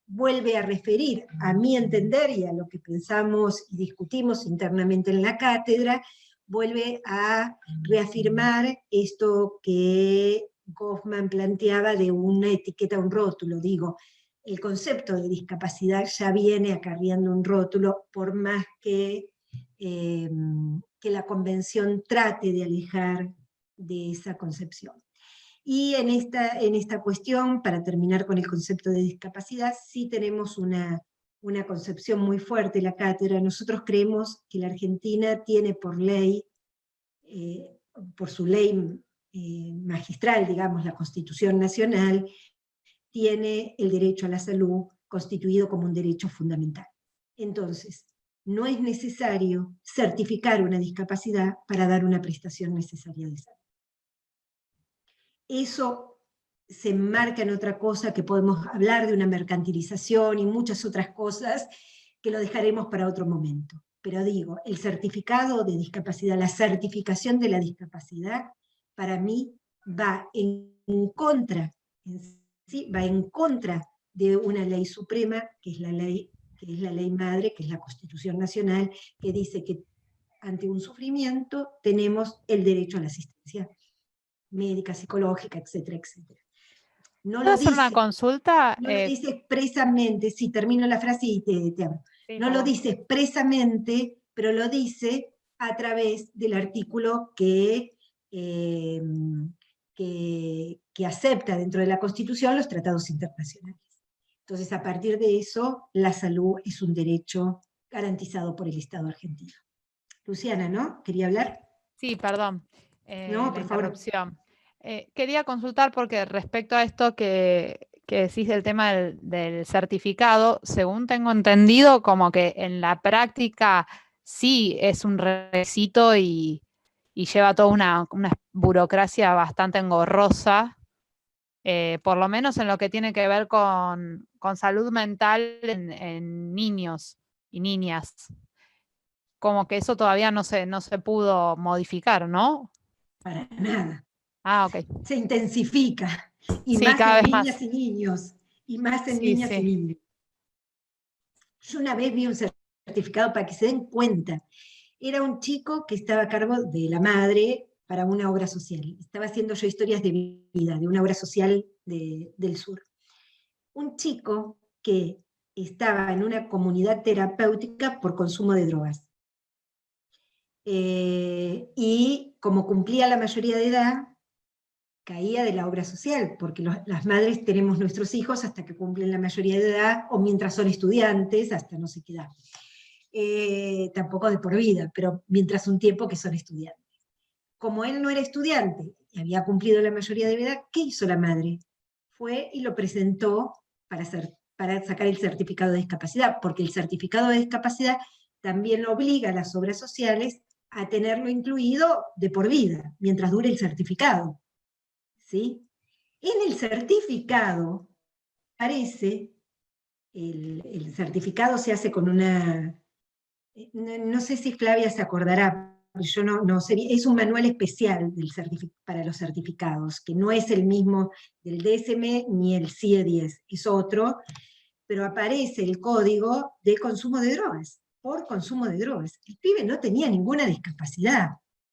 vuelve a referir, a mi entender, y a lo que pensamos y discutimos internamente en la cátedra, vuelve a reafirmar esto que Goffman planteaba de una etiqueta, un rótulo. Digo, el concepto de discapacidad ya viene acarreando un rótulo, por más que la convención trate de alejar de esa concepción. Y en esta cuestión, para terminar con el concepto de discapacidad, sí tenemos una concepción muy fuerte en la cátedra. Nosotros creemos que la Argentina tiene por ley, por su ley magistral, digamos, la Constitución Nacional, tiene el derecho a la salud constituido como un derecho fundamental. Entonces, no es necesario certificar una discapacidad para dar una prestación necesaria de salud. Eso se enmarca en otra cosa que podemos hablar de una mercantilización y muchas otras cosas que lo dejaremos para otro momento. Pero digo, el certificado de discapacidad, la certificación de la discapacidad, para mí va en contra, ¿sí? Va en contra de una ley suprema, que es la ley madre, que es la Constitución Nacional, que dice que ante un sufrimiento tenemos el derecho a la asistencia médica, psicológica, etcétera, etcétera. No ¿Puedo hacer una consulta? No lo dice expresamente, si termino la frase y te hablo. Sí, no lo dice expresamente, pero lo dice a través del artículo que acepta dentro de la Constitución los tratados internacionales. Entonces, a partir de eso, la salud es un derecho garantizado por el Estado argentino. Luciana, ¿no? ¿Quería hablar? Sí, perdón. No, la por favor. interrupción. Quería consultar porque respecto a esto que decís del tema del certificado, según tengo entendido, como que en la práctica sí es un requisito y lleva toda una burocracia bastante engorrosa, por lo menos en lo que tiene que ver con salud mental en niños y niñas. Como que eso todavía no se pudo modificar, ¿no? Para nada. Ah, ok. Se intensifica, y sí, más cada en vez niñas más. y niños, y más en Sí, niñas sí. y niños. Yo una vez vi un certificado para que se den cuenta. Era un chico que estaba a cargo de la madre para una obra social. Estaba haciendo yo historias de vida, de una obra social del sur. Un chico que estaba en una comunidad terapéutica por consumo de drogas. Y como cumplía la mayoría de edad, caía de la obra social, porque las madres tenemos nuestros hijos hasta que cumplen la mayoría de edad, o mientras son estudiantes, hasta no sé qué edad. Tampoco de por vida, pero mientras un tiempo que son estudiantes. Como él no era estudiante y había cumplido la mayoría de edad, ¿qué hizo la madre? Fue y lo presentó para sacar el certificado de discapacidad, porque el certificado de discapacidad también lo obliga a las obras sociales a tenerlo incluido de por vida, mientras dure el certificado. ¿Sí? En el certificado aparece, el certificado se hace con una, no sé si Flavia se acordará, yo no sería, es un manual especial para los certificados, que no es el mismo del DSM ni el CIE 10, es otro, pero aparece el código de consumo de drogas, por consumo de drogas. El pibe no tenía ninguna discapacidad,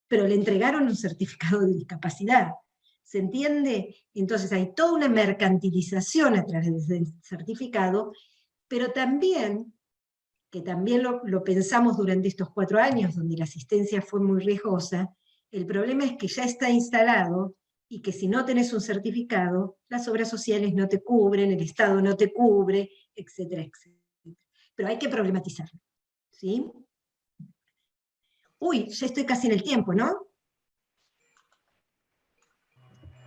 pero le entregaron un certificado de discapacidad. ¿Se entiende? Entonces hay toda una mercantilización a través del certificado, pero también, que también lo pensamos durante estos 4 años, donde la asistencia fue muy riesgosa, el problema es que ya está instalado, y que si no tenés un certificado, las obras sociales no te cubren, el Estado no te cubre, etcétera, etcétera. Pero hay que problematizarlo, ¿sí? Uy, ya estoy casi en el tiempo, ¿no?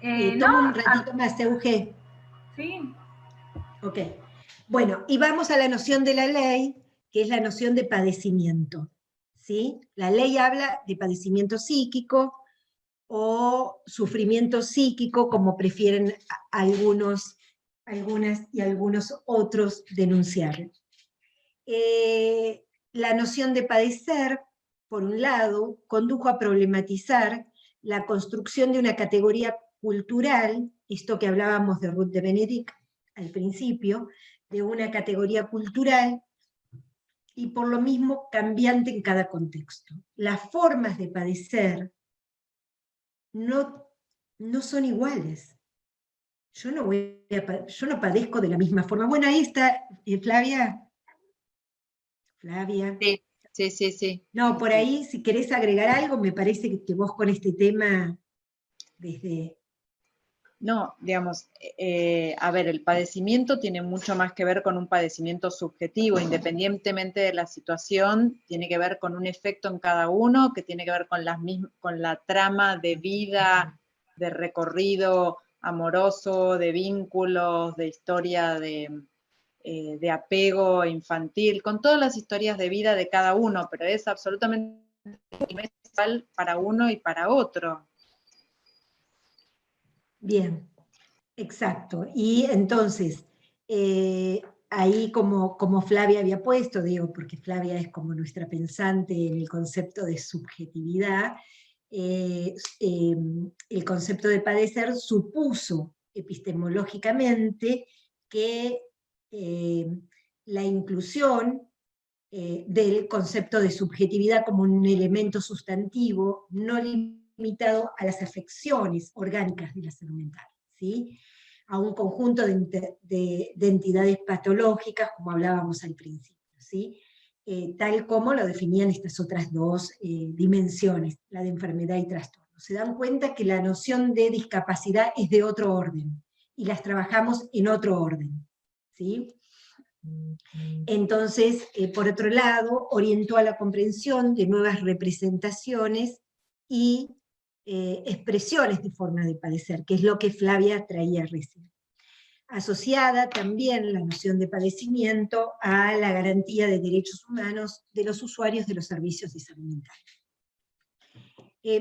Tomo un ratito más, Euge. Sí. Ok. Bueno, y vamos a la noción de la ley, que es la noción de padecimiento, ¿sí? La ley habla de padecimiento psíquico o sufrimiento psíquico, como prefieren algunas y algunos otros denunciar. La noción de padecer, por un lado, condujo a problematizar la construcción de una categoría cultural, esto que hablábamos de Ruth de Benedict al principio, de una categoría cultural, y por lo mismo cambiante en cada contexto. Las formas de padecer no son iguales. Yo no padezco de la misma forma. Bueno, ahí está, Flavia. Flavia. Sí. No, por ahí, si querés agregar algo, me parece que vos con este tema, desde... No, digamos, a ver, el padecimiento tiene mucho más que ver con un padecimiento subjetivo, independientemente de la situación, tiene que ver con un efecto en cada uno, que tiene que ver con la trama de vida, de recorrido amoroso, de vínculos, de historia de apego infantil, con todas las historias de vida de cada uno, pero es absolutamente igual para uno y para otro. Bien, exacto. Y entonces, ahí como Flavia había puesto, digo, porque Flavia es como nuestra pensante en el concepto de subjetividad, el concepto de padecer supuso epistemológicamente que la inclusión del concepto de subjetividad como un elemento sustantivo no limitado a las afecciones orgánicas de la salud mental, ¿sí? A un conjunto de entidades patológicas, como hablábamos al principio, ¿sí? Tal como lo definían estas otras dos dimensiones, la de enfermedad y trastorno. Se dan cuenta que la noción de discapacidad es de otro orden, y las trabajamos en otro orden, ¿sí? Entonces, por otro lado, orientó a la comprensión de nuevas representaciones y expresiones de forma de padecer, que es lo que Flavia traía recién. Asociada también la noción de padecimiento a la garantía de derechos humanos de los usuarios de los servicios de salud mental.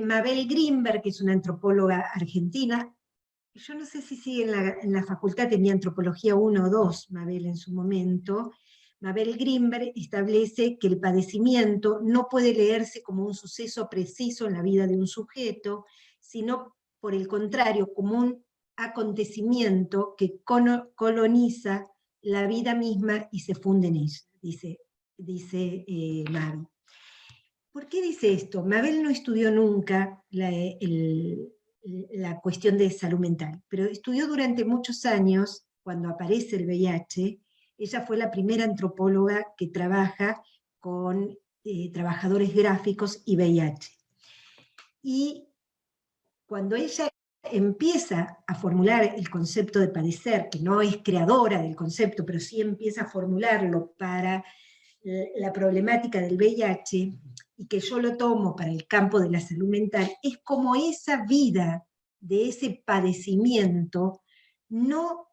Mabel Grimberg, que es una antropóloga argentina, yo no sé si sigue en la facultad, tenía antropología 1 o 2, Mabel en su momento. Mabel Grimberg establece que el padecimiento no puede leerse como un suceso preciso en la vida de un sujeto, sino por el contrario, como un acontecimiento que coloniza la vida misma y se funde en ella, dice Mabel. ¿Por qué dice esto? Mabel no estudió nunca la cuestión de salud mental, pero estudió durante muchos años, cuando aparece el VIH. Ella fue la primera antropóloga que trabaja con trabajadores gráficos y VIH. Y cuando ella empieza a formular el concepto de padecer, que no es creadora del concepto, pero sí empieza a formularlo para la problemática del VIH, y que yo lo tomo para el campo de la salud mental, es como esa vida de ese padecimiento no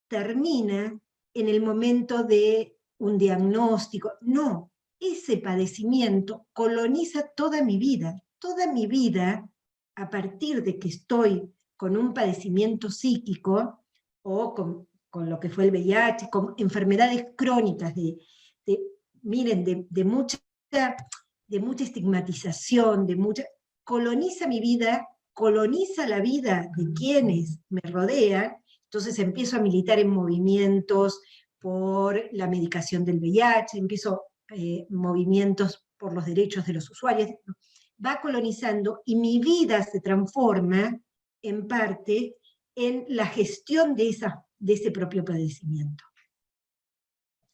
termina en el momento de un diagnóstico, no, ese padecimiento coloniza toda mi vida a partir de que estoy con un padecimiento psíquico, o con lo que fue el VIH, con enfermedades crónicas, miren, de mucha de mucha estigmatización, coloniza mi vida, coloniza la vida de quienes me rodean. Entonces empiezo a militar en movimientos por la medicación del VIH, empiezo movimientos por los derechos de los usuarios, va colonizando y mi vida se transforma en parte en la gestión de ese propio padecimiento.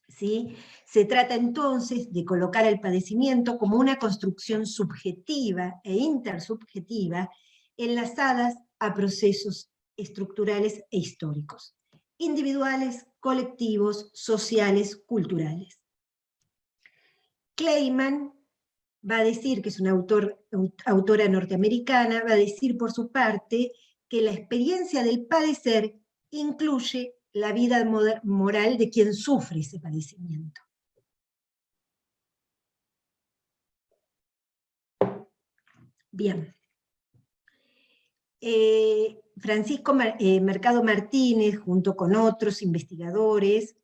¿Sí? Se trata entonces de colocar el padecimiento como una construcción subjetiva e intersubjetiva enlazadas a procesos estructurales e históricos, individuales, colectivos, sociales, culturales. Kleiman va a decir, que es una autora norteamericana, va a decir por su parte que la experiencia del padecer incluye la vida moral de quien sufre ese padecimiento. Bien. Francisco Mercado Martínez, junto con otros investigadores,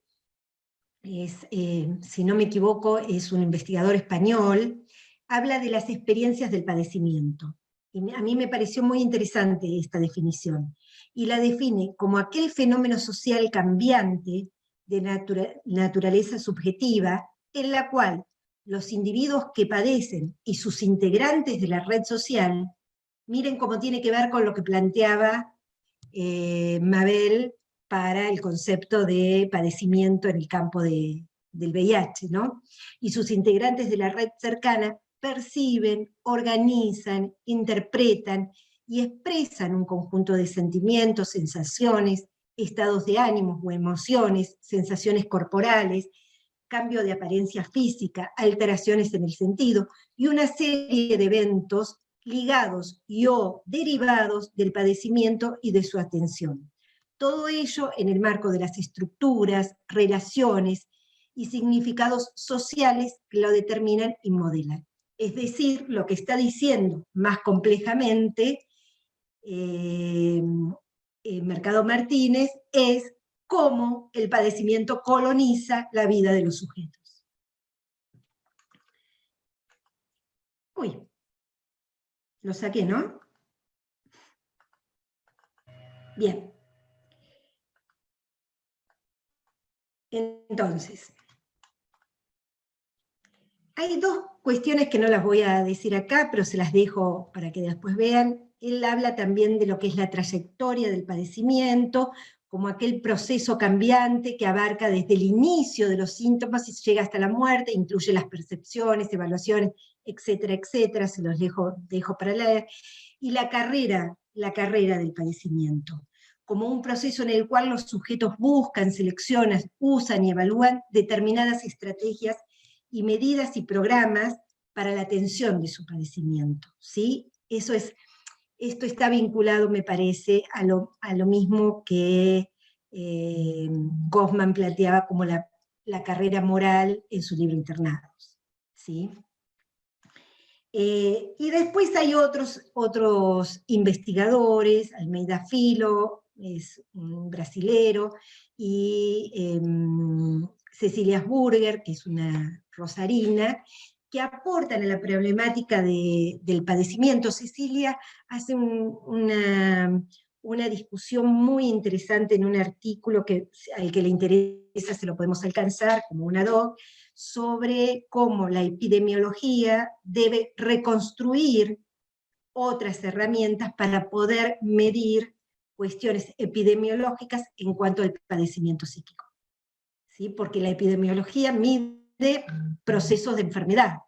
si no me equivoco, es un investigador español, habla de las experiencias del padecimiento. Y a mí me pareció muy interesante esta definición, y la define como aquel fenómeno social cambiante de naturaleza subjetiva, en la cual los individuos que padecen y sus integrantes de la red social, miren cómo tiene que ver con lo que planteaba Mabel para el concepto de padecimiento en el campo del VIH, ¿no? Y sus integrantes de la red cercana perciben, organizan, interpretan y expresan un conjunto de sentimientos, sensaciones, estados de ánimos o emociones, sensaciones corporales, cambio de apariencia física, alteraciones en el sentido, y una serie de eventos ligados y o derivados del padecimiento y de su atención. Todo ello en el marco de las estructuras, relaciones y significados sociales que lo determinan y modelan. Es decir, lo que está diciendo más complejamente Mercado Martínez es cómo el padecimiento coloniza la vida de los sujetos. Uy, lo saqué, ¿no? Bien. Entonces, hay dos cuestiones que no las voy a decir acá, pero se las dejo para que después vean. Él habla también de lo que es la trayectoria del padecimiento, como aquel proceso cambiante que abarca desde el inicio de los síntomas y llega hasta la muerte, incluye las percepciones, evaluaciones, etcétera, etcétera, se los dejo para leer. Y la carrera del padecimiento, como un proceso en el cual los sujetos buscan, seleccionan, usan y evalúan determinadas estrategias y medidas y programas para la atención de su padecimiento, ¿sí? Esto está vinculado, me parece, a lo mismo que Goffman planteaba como la carrera moral en su libro Internados, ¿sí? Y después hay otros investigadores, Almeida Filo, es un brasilero, y Cecilia Asburger, que es una rosarina, que aportan a la problemática del padecimiento. Cecilia hace una discusión muy interesante en un artículo que al que le interesa se lo podemos alcanzar como una doc, sobre cómo la epidemiología debe reconstruir otras herramientas para poder medir cuestiones epidemiológicas en cuanto al padecimiento psíquico. ¿Sí? Porque la epidemiología mide procesos de enfermedad.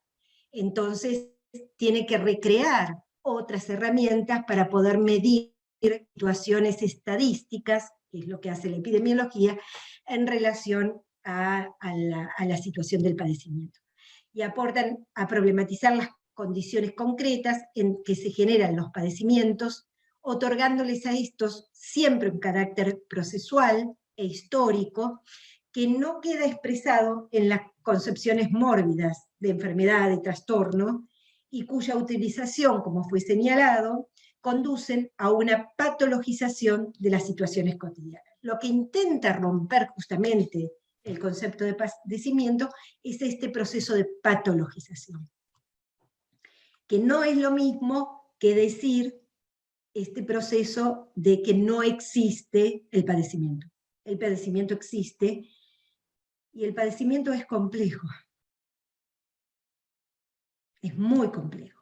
Entonces, tiene que recrear otras herramientas para poder medir situaciones estadísticas, que es lo que hace la epidemiología, en relación a la situación del padecimiento. Y aportan a problematizar las condiciones concretas en que se generan los padecimientos, otorgándoles a estos siempre un carácter procesual e histórico, que no queda expresado en las concepciones mórbidas de enfermedad, de trastorno, y cuya utilización, como fue señalado, conducen a una patologización de las situaciones cotidianas. Lo que intenta romper justamente el concepto de padecimiento es este proceso de patologización. que no es lo mismo que decir este proceso de que no existe el padecimiento. El padecimiento existe, y el padecimiento es complejo. Es muy complejo.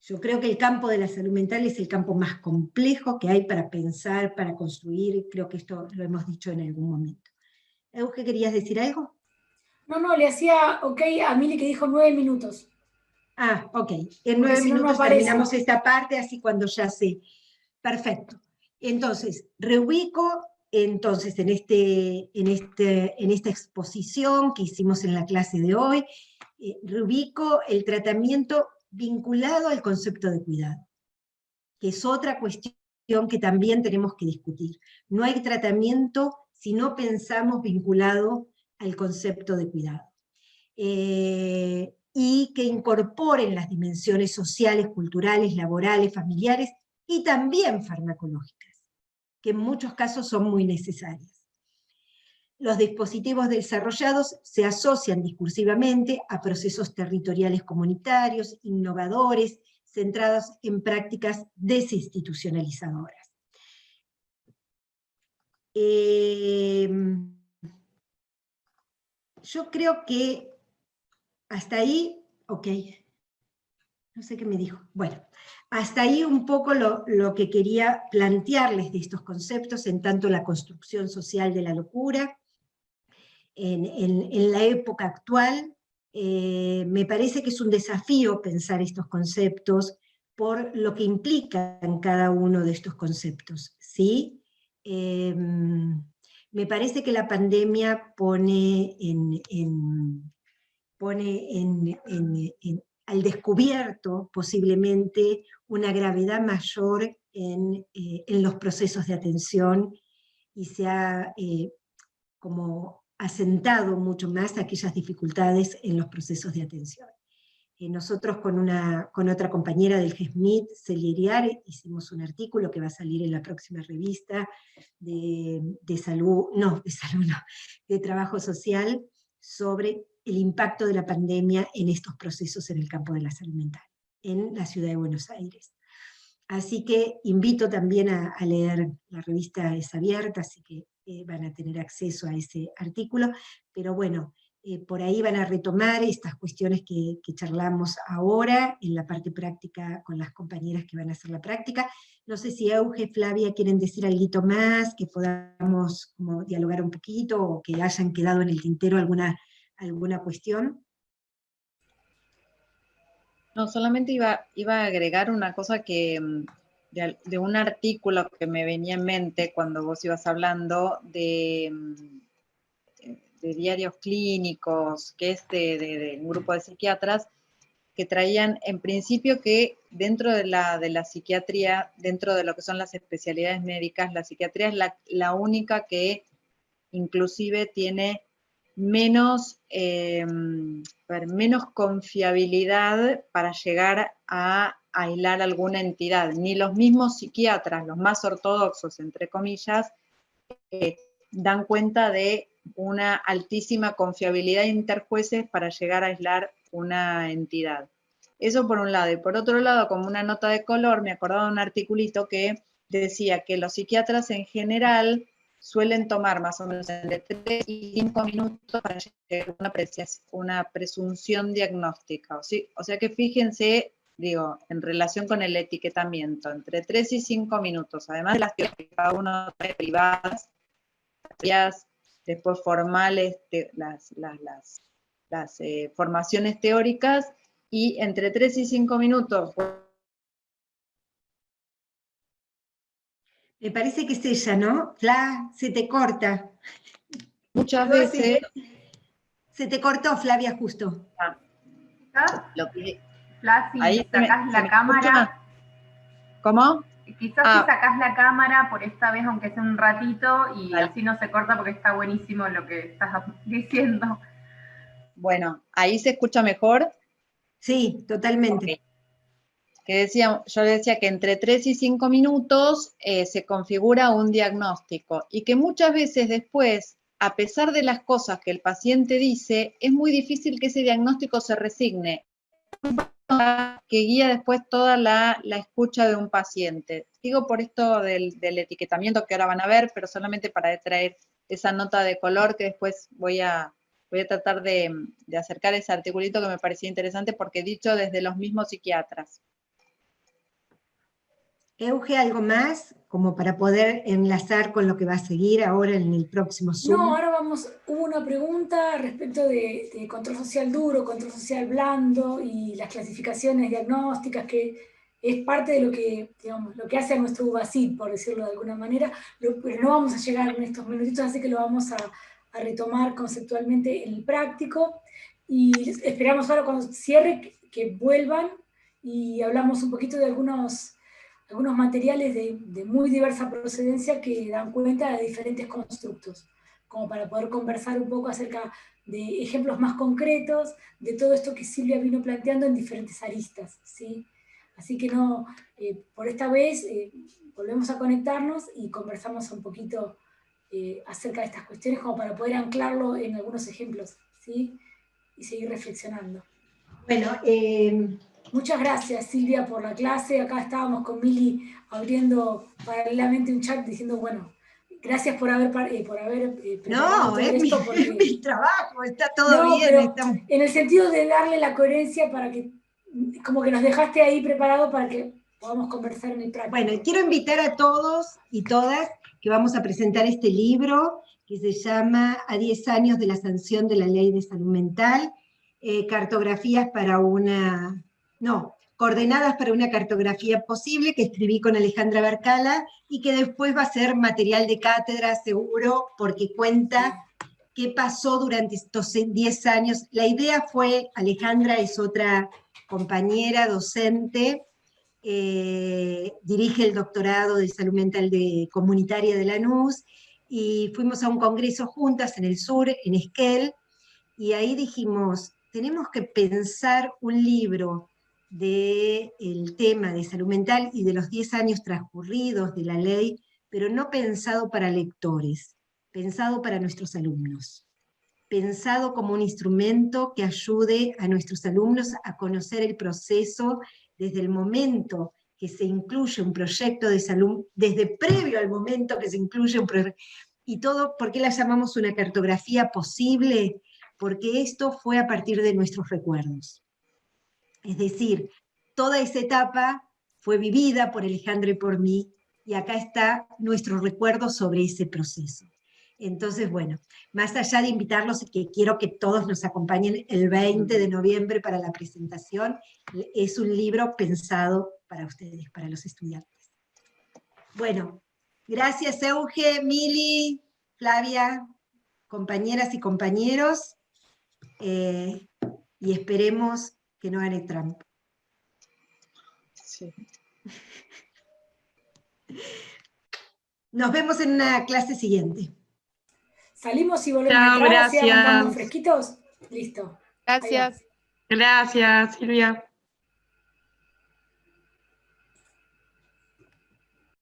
Yo creo que el campo de la salud mental es el campo más complejo que hay para pensar, para construir, creo que esto lo hemos dicho en algún momento. ¿Euge, querías decir algo? No, le hacía ok a Mili que dijo 9 minutos. Ah, ok. En Porque 9 si no, no minutos aparece. terminamos esta parte, así cuando ya sé. Perfecto. Entonces, reubico entonces en esta exposición que hicimos en la clase de hoy, reubico el tratamiento vinculado al concepto de cuidado, que es otra cuestión que también tenemos que discutir. No hay tratamiento si no pensamos vinculado al concepto de cuidado. Y que incorporen las dimensiones sociales, culturales, laborales, familiares y también farmacológicas, que en muchos casos son muy necesarias. Los dispositivos desarrollados se asocian discursivamente a procesos territoriales comunitarios, innovadores, centrados en prácticas desinstitucionalizadoras. Yo creo que hasta ahí, ok, no sé qué me dijo. Bueno, hasta ahí un poco lo que quería plantearles de estos conceptos, en tanto la construcción social de la locura, en la época actual. Me parece que es un desafío pensar estos conceptos por lo que implican cada uno de estos conceptos, ¿sí? Me parece que la pandemia pone al descubierto posiblemente una gravedad mayor en los procesos de atención, y se ha como asentado mucho más aquellas dificultades en los procesos de atención. Nosotros con otra compañera del GESMIT, Celiriar, hicimos un artículo que va a salir en la próxima revista de trabajo social, sobre el impacto de la pandemia en estos procesos en el campo de la salud mental, en la ciudad de Buenos Aires. Así que invito también a leer, la revista es abierta, así que van a tener acceso a ese artículo, pero bueno, por ahí van a retomar estas cuestiones que charlamos ahora, en la parte práctica con las compañeras que van a hacer la práctica. No sé si Euge, Flavia quieren decir algo más, que podamos como dialogar un poquito, o que hayan quedado en el tintero alguna cuestión. No, solamente iba a agregar una cosa que de un artículo que me venía en mente cuando vos ibas hablando de diarios clínicos, que es de un grupo de psiquiatras, que traían en principio que dentro de la psiquiatría, dentro de lo que son las especialidades médicas, la psiquiatría es la única que inclusive tiene menos confiabilidad para llegar a aislar alguna entidad. Ni los mismos psiquiatras, los más ortodoxos, entre comillas, dan cuenta de una altísima confiabilidad de interjueces para llegar a aislar una entidad. Eso por un lado. Y por otro lado, como una nota de color, me acordaba de un articulito que decía que los psiquiatras en general suelen tomar más o menos entre 3 y 5 minutos para llegar a una presunción diagnóstica. O sea que fíjense, digo, en relación con el etiquetamiento, entre 3 y 5 minutos, además de las teorías que cada uno trae privadas, después formales, las formaciones teóricas, y entre 3 y 5 minutos. Me parece que es ella, ¿no? Fla, se te corta. Muchas veces... Se te cortó, Flavia, justo. Fla, si sacás la cámara... ¿Cómo? Quizás si sacás la cámara por esta vez, aunque sea un ratito, y así no se corta, porque está buenísimo lo que estás diciendo. Bueno, ¿ahí se escucha mejor? Sí, totalmente. Okay. Yo decía que entre 3 y 5 minutos se configura un diagnóstico, y que muchas veces después, a pesar de las cosas que el paciente dice, es muy difícil que ese diagnóstico se resigne. Que que guía después toda la escucha de un paciente. Digo por esto del etiquetamiento que ahora van a ver, pero solamente para traer esa nota de color que después voy a tratar de acercar ese articulito que me parecía interesante porque dicho desde los mismos psiquiatras. Euge, ¿algo más como para poder enlazar con lo que va a seguir ahora en el próximo Zoom? No, ahora hubo una pregunta respecto de control social duro, control social blando y las clasificaciones diagnósticas, que es parte de lo que, digamos, lo que hace a nuestro UBACID, por decirlo de alguna manera, pero no vamos a llegar en estos minutitos, así que lo vamos a retomar conceptualmente en el práctico, y esperamos ahora cuando cierre que vuelvan y hablamos un poquito de algunos materiales de muy diversa procedencia que dan cuenta de diferentes constructos, como para poder conversar un poco acerca de ejemplos más concretos de todo esto que Silvia vino planteando en diferentes aristas, ¿sí? Así que por esta vez volvemos a conectarnos y conversamos un poquito acerca de estas cuestiones como para poder anclarlo en algunos ejemplos, ¿sí? Y seguir reflexionando. Bueno, muchas gracias, Silvia, por la clase. Acá estábamos con Mili abriendo paralelamente un chat diciendo, bueno, gracias por haber preparado todo esto. Porque... es mi trabajo, está todo bien. Pero estamos... en el sentido de darle la coherencia para que, como que nos dejaste ahí preparado para que podamos conversar en el práctico. Bueno, quiero invitar a todos y todas que vamos a presentar este libro que se llama A 10 años de la sanción de la Ley de Salud Mental, cartografías para coordenadas para una cartografía posible, que escribí con Alejandra Barcala, y que después va a ser material de cátedra seguro, porque cuenta qué pasó durante estos 10 años. La idea fue, Alejandra es otra compañera, docente, dirige el doctorado de salud mental comunitaria de Lanús, y fuimos a un congreso juntas en el sur, en Esquel, y ahí dijimos, tenemos que pensar un libro del tema de salud mental y de los 10 años transcurridos de la ley, pero no pensado para lectores, pensado para nuestros alumnos, pensado como un instrumento que ayude a nuestros alumnos a conocer el proceso desde el momento que se incluye un proyecto de salud, desde previo al momento que se incluye un proyecto, y todo. ¿Por qué la llamamos una cartografía posible? Porque esto fue a partir de nuestros recuerdos. Es decir, toda esa etapa fue vivida por Alejandra y por mí, y acá está nuestro recuerdo sobre ese proceso. Entonces, bueno, más allá de invitarlos, que quiero que todos nos acompañen el 20 de noviembre para la presentación, es un libro pensado para ustedes, para los estudiantes. Bueno, gracias Euge, Mili, Flavia, compañeras y compañeros, y esperemos que no gane Trump. Sí. Nos vemos en una clase siguiente. Salimos y volvemos a entrar, así arrancamos fresquitos. Listo. Gracias. Gracias, Silvia.